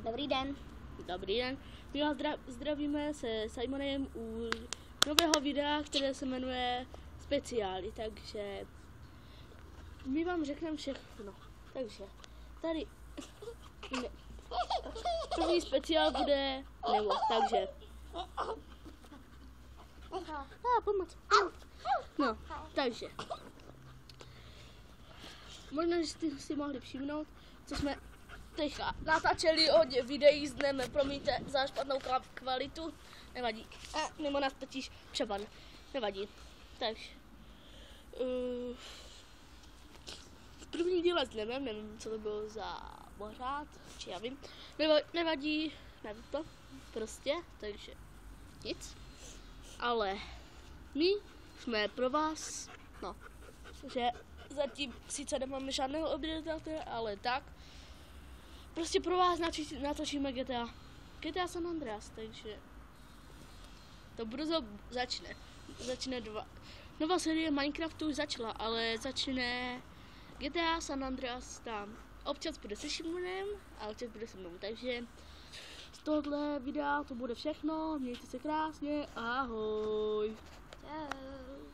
Dobrý den. Dobrý den. My vás zdravíme se Simonem u nového videa, které se jmenuje Speciály, takže my vám řekneme všechno. Takže tady první speciál bude nebo, takže pomoc. No, takže možná, že jste si mohli všimnout, co jsme teďka natáčeli hodně videí s dnem, promiňte za špatnou kvalitu, nevadí, nebo nás totiž přepadne, nevadí, takže v první díle s dnem, nevím, co to bylo za pořád, či já vím, nevadí, nevím to, prostě, takže nic, ale my jsme pro vás, no, že zatím sice nemáme žádného odběratele, ale tak, prostě pro vás natočíme GTA San Andreas, takže to brzo začne nová série Minecraftu už začala, ale začne GTA San Andreas tam. Občas bude se Šimonem a občas bude se mnou, takže z tohohle videa to bude všechno, mějte se krásně, ahoj. Čau.